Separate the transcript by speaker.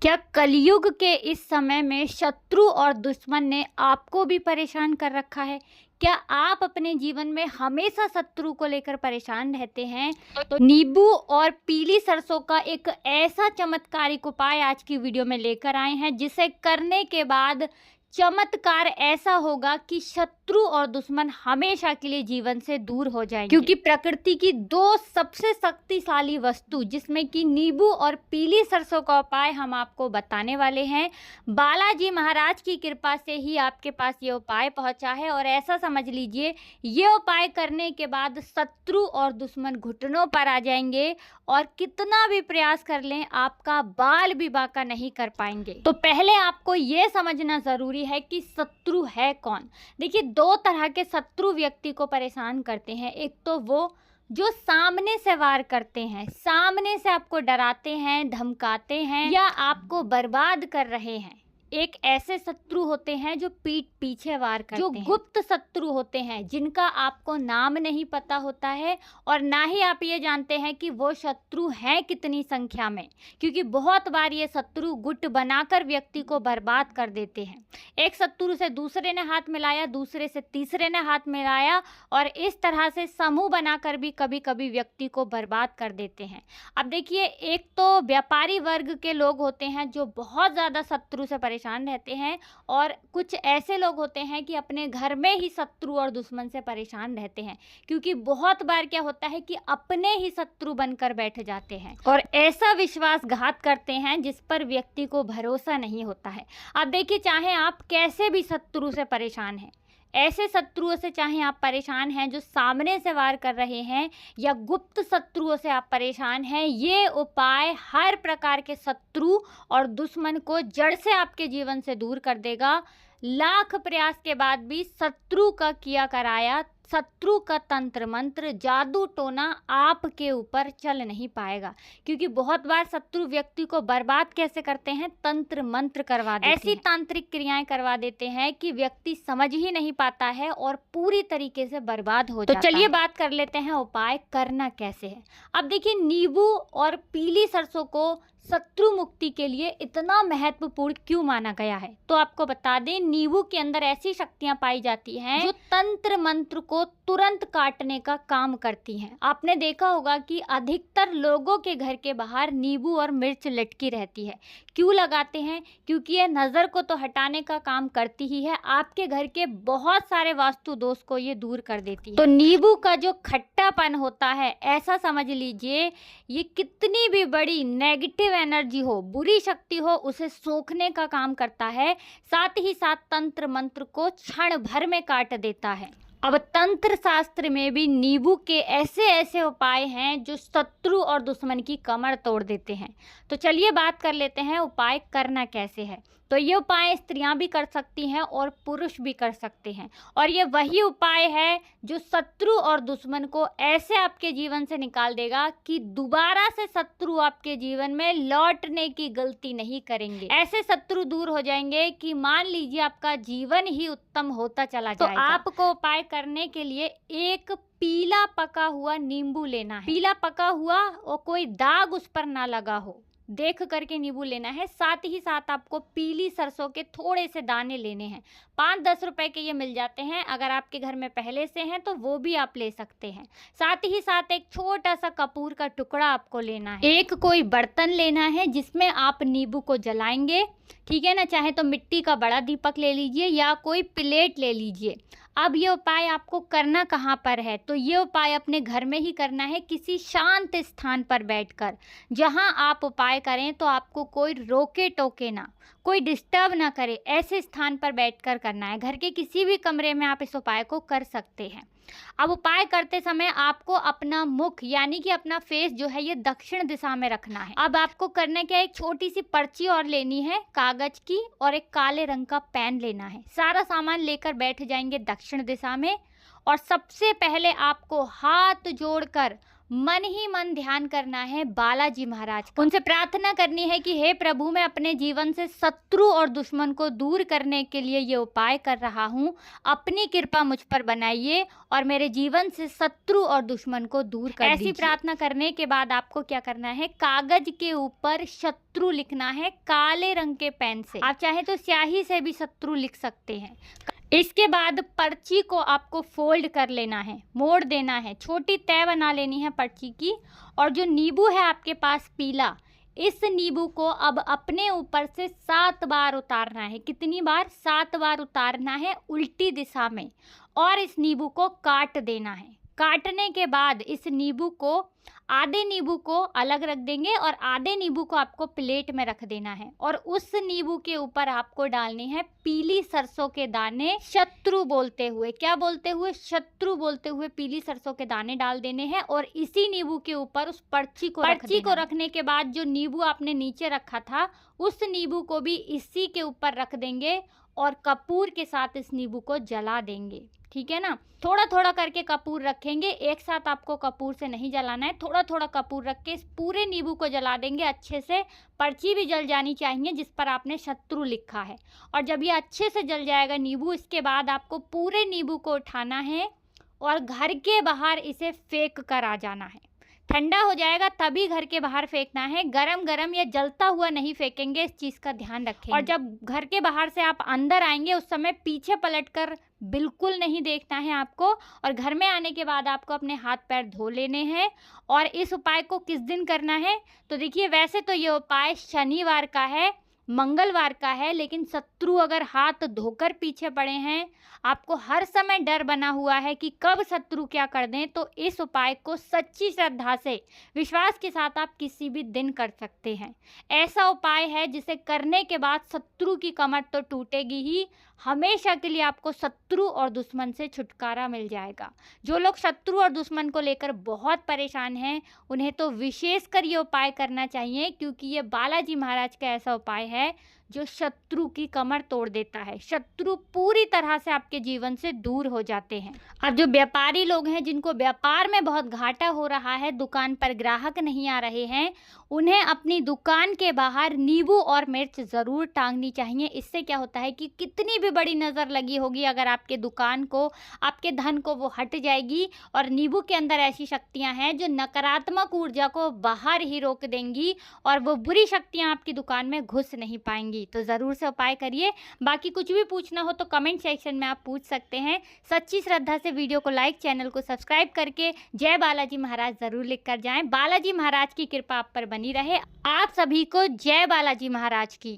Speaker 1: क्या कलयुग के इस समय में शत्रु और दुश्मन ने आपको भी परेशान कर रखा है? क्या आप अपने जीवन में हमेशा शत्रु को लेकर परेशान रहते हैं? तो नींबू और पीली सरसों का एक ऐसा चमत्कारिक उपाय आज की वीडियो में लेकर आए हैं, जिसे करने के बाद चमत्कार ऐसा होगा कि शत्रु और दुश्मन हमेशा के लिए जीवन से दूर हो जाएंगे। क्योंकि प्रकृति की दो सबसे शक्तिशाली वस्तु, जिसमें कि नींबू और पीली सरसों का उपाय हम आपको बताने वाले हैं, बालाजी महाराज की कृपा से ही आपके पास ये उपाय पहुंचा है। और ऐसा समझ लीजिए, ये उपाय करने के बाद शत्रु और दुश्मन घुटनों पर आ जाएंगे और कितना भी प्रयास कर लें, आपका बाल भी बांका नहीं कर पाएंगे। तो पहले आपको ये समझना जरूरी है कि शत्रु है कौन। देखिए, दो तरह के शत्रु व्यक्ति को परेशान करते हैं। एक तो वो जो सामने से वार करते हैं, सामने से आपको डराते हैं, धमकाते हैं या आपको बर्बाद कर रहे हैं। एक ऐसे शत्रु होते हैं जो पीठ पीछे वार करते हैं। जो गुप्त शत्रु होते हैं, जिनका आपको नाम नहीं पता होता है और ना ही आप ये जानते हैं कि वो शत्रु हैं कितनी संख्या में। क्योंकि बहुत बार ये शत्रु गुट बनाकर व्यक्ति को बर्बाद कर देते हैं। एक शत्रु से दूसरे ने हाथ मिलाया, दूसरे से तीसरे ने हाथ मिलाया, और इस तरह से समूह बनाकर भी कभी कभी व्यक्ति को बर्बाद कर देते हैं। अब देखिए, एक तो व्यापारी वर्ग के लोग होते हैं जो बहुत ज़्यादा शत्रु से परेशान रहते हैं, और कुछ ऐसे लोग होते हैं कि अपने घर में ही शत्रु और दुश्मन से परेशान रहते हैं। क्योंकि बहुत बार क्या होता है कि अपने ही शत्रु बनकर बैठ जाते हैं और ऐसा विश्वासघात करते हैं जिस पर व्यक्ति को भरोसा नहीं होता है। अब देखिए, चाहे आप कैसे भी शत्रु से परेशान हैं, ऐसे शत्रुओं से चाहे आप परेशान हैं जो सामने से वार कर रहे हैं, या गुप्त शत्रुओं से आप परेशान हैं, ये उपाय हर प्रकार के शत्रु और दुश्मन को जड़ से आपके जीवन से दूर कर देगा। लाख प्रयास के बाद भी शत्रु का किया कराया, शत्रु का तंत्र मंत्र, जादू टोना आपके ऊपर चल नहीं पाएगा। क्योंकि बहुत बार शत्रु व्यक्ति को बर्बाद कैसे करते हैं? तंत्र मंत्र करवा देते हैं। ऐसी तांत्रिक क्रियाएं करवा देते हैं कि व्यक्ति समझ ही नहीं पाता है और पूरी तरीके से बर्बाद हो जाता है। तो चलिए बात कर लेते हैं उपाय करना कैसे है। अब देखिए, नींबू और पीली सरसों को शत्रु मुक्ति के लिए इतना महत्वपूर्ण क्यों माना गया है? तो आपको बता दें, नींबू के अंदर ऐसी शक्तियां पाई जाती हैं जो तंत्र मंत्र को तुरंत काटने का काम करती हैं। आपने देखा होगा कि अधिकतर लोगों के घर के बाहर नींबू और मिर्च लटकी रहती है। क्यों लगाते हैं? क्योंकि ये नज़र को तो हटाने का काम करती ही है, आपके घर के बहुत सारे वास्तु दोष को ये दूर कर देती है। तो नींबू का जो खट्टापन होता है, ऐसा समझ लीजिए, ये कितनी भी बड़ी नेगेटिव एनर्जी हो, बुरी शक्ति हो, उसे सोखने का काम करता है। साथ ही साथ तंत्र मंत्र को क्षण भर में काट देता है। अब तंत्र शास्त्र में भी नींबू के ऐसे ऐसे उपाय हैं जो शत्रु और दुश्मन की कमर तोड़ देते हैं। तो चलिए बात कर लेते हैं उपाय करना कैसे है। तो ये उपाय स्त्रियां भी कर सकती हैं और पुरुष भी कर सकते हैं, और ये वही उपाय है जो शत्रु और दुश्मन को ऐसे आपके जीवन से निकाल देगा कि दोबारा से शत्रु आपके जीवन में लौटने की गलती नहीं करेंगे। ऐसे शत्रु दूर हो जाएंगे कि मान लीजिए आपका जीवन ही उत्तम होता चला जाएगा। तो आपको उपाय करने के लिए एक पीला पका हुआ नींबू लेना है। पीला पका हुआ और कोई दाग उस पर ना लगा हो, देख करके नींबू लेना है। साथ ही साथ आपको पीली सरसों के थोड़े से दाने लेने हैं। 5-10 रुपए के ये मिल जाते हैं। अगर आपके घर में पहले से हैं तो वो भी आप ले सकते हैं। साथ ही साथ एक छोटा सा कपूर का टुकड़ा आपको लेना है। एक कोई बर्तन लेना है जिसमें आप नींबू को जलाएंगे, ठीक है ना। चाहे तो मिट्टी का बड़ा दीपक ले लीजिए या कोई प्लेट ले लीजिए। अब ये उपाय आपको करना कहाँ पर है? तो ये उपाय अपने घर में ही करना है, किसी शांत स्थान पर बैठकर। जहाँ आप उपाय करें तो आपको कोई रोके टोके ना, कोई डिस्टर्ब ना करे, ऐसे स्थान पर बैठकर करना है। घर के किसी भी कमरे में आप इस उपाय को कर सकते हैं। अब उपाय करते समय आपको अपना मुख यानी कि अपना फेस जो है ये दक्षिण दिशा में रखना है। अब आपको करने क्या, एक छोटी सी पर्ची और लेनी है कागज की, और एक काले रंग का पेन लेना है। सारा सामान लेकर बैठ जाएंगे दक्षिण दिशा में, और सबसे पहले आपको हाथ जोड़कर मन ही मन ध्यान करना है बालाजी महाराज का। उनसे प्रार्थना करनी है कि हे प्रभु, मैं अपने जीवन से शत्रु और दुश्मन को दूर करने के लिए ये उपाय कर रहा हूँ, अपनी कृपा मुझ पर बनाइए और मेरे जीवन से शत्रु और दुश्मन को दूर कर दीजिए। ऐसी प्रार्थना करने के बाद आपको क्या करना है, कागज के ऊपर शत्रु लिखना है काले रंग के पेन से। आप चाहे तो स्याही से भी शत्रु लिख सकते हैं। इसके बाद पर्ची को आपको फोल्ड कर लेना है, मोड़ देना है, छोटी तय बना लेनी है पर्ची की। और जो नींबू है आपके पास पीला, इस नींबू को अब अपने ऊपर से 7 बार उतारना है। कितनी बार? 7 बार उतारना है उल्टी दिशा में। और इस नींबू को काट देना है। काटने के बाद इस नींबू को, आधे नींबू को अलग रख देंगे और आधे नींबू को आपको प्लेट में रख देना है। और उस नींबू के ऊपर आपको डालने हैं पीली सरसों के दाने, शत्रु बोलते हुए। क्या बोलते हुए? शत्रु बोलते हुए पीली सरसों के दाने डाल देने हैं। और इसी नींबू के ऊपर उस पर्ची को रखने के बाद जो नींबू आपने नीचे रखा था, उस नींबू को भी इसी के ऊपर रख देंगे और कपूर के साथ इस नींबू को जला देंगे। ठीक है ना? थोड़ा थोड़ा करके कपूर रखेंगे, एक साथ आपको कपूर से नहीं जलाना है। थोड़ा थोड़ा कपूर रख के इस पूरे नींबू को जला देंगे अच्छे से। पर्ची भी जल जानी चाहिए जिस पर आपने शत्रु लिखा है। और जब ये अच्छे से जल जाएगा नींबू, इसके बाद आपको पूरे नींबू को उठाना है और घर के बाहर इसे फेंक कर आ जाना है। ठंडा हो जाएगा तभी घर के बाहर फेंकना है, गरम गरम या जलता हुआ नहीं फेंकेंगे, इस चीज़ का ध्यान रखेंगे। और जब घर के बाहर से आप अंदर आएंगे उस समय पीछे पलटकर बिल्कुल नहीं देखना है आपको। और घर में आने के बाद आपको अपने हाथ पैर धो लेने हैं। और इस उपाय को किस दिन करना है? तो देखिए, वैसे तो ये उपाय शनिवार का है, मंगलवार का है, लेकिन शत्रु अगर हाथ धोकर पीछे पड़े हैं, आपको हर समय डर बना हुआ है कि कब शत्रु क्या कर दें, तो इस उपाय को सच्ची श्रद्धा से, विश्वास के साथ आप किसी भी दिन कर सकते हैं। ऐसा उपाय है जिसे करने के बाद शत्रु की कमर तो टूटेगी ही, हमेशा के लिए आपको शत्रु और दुश्मन से छुटकारा मिल जाएगा। जो लोग शत्रु और दुश्मन को लेकर बहुत परेशान हैं, उन्हें तो विशेषकर ये उपाय करना चाहिए, क्योंकि ये बालाजी महाराज का ऐसा उपाय है जो शत्रु की कमर तोड़ देता है। शत्रु पूरी तरह से आपके जीवन से दूर हो जाते हैं। अब जो व्यापारी लोग हैं, जिनको व्यापार में बहुत घाटा हो रहा है, दुकान पर ग्राहक नहीं आ रहे हैं, उन्हें अपनी दुकान के बाहर नींबू और मिर्च ज़रूर टांगनी चाहिए। इससे क्या होता है कि कितनी भी बड़ी नज़र लगी होगी अगर आपके दुकान को, आपके धन को, वो हट जाएगी। और नींबू के अंदर ऐसी शक्तियाँ हैं जो नकारात्मक ऊर्जा को बाहर ही रोक देंगी और वो बुरी शक्तियाँ आपकी दुकान में घुस नहीं पाएंगी। तो ज़रूर से उपाय करिए। बाकी कुछ भी पूछना हो तो कमेंट सेक्शन में आप पूछ सकते हैं। सच्ची श्रद्धा से वीडियो को लाइक, चैनल को सब्सक्राइब करके जय बालाजी महाराज ज़रूर लिख कर जाएं। बालाजी महाराज की कृपा आप पर बनी रहे। आप सभी को जय बालाजी महाराज की।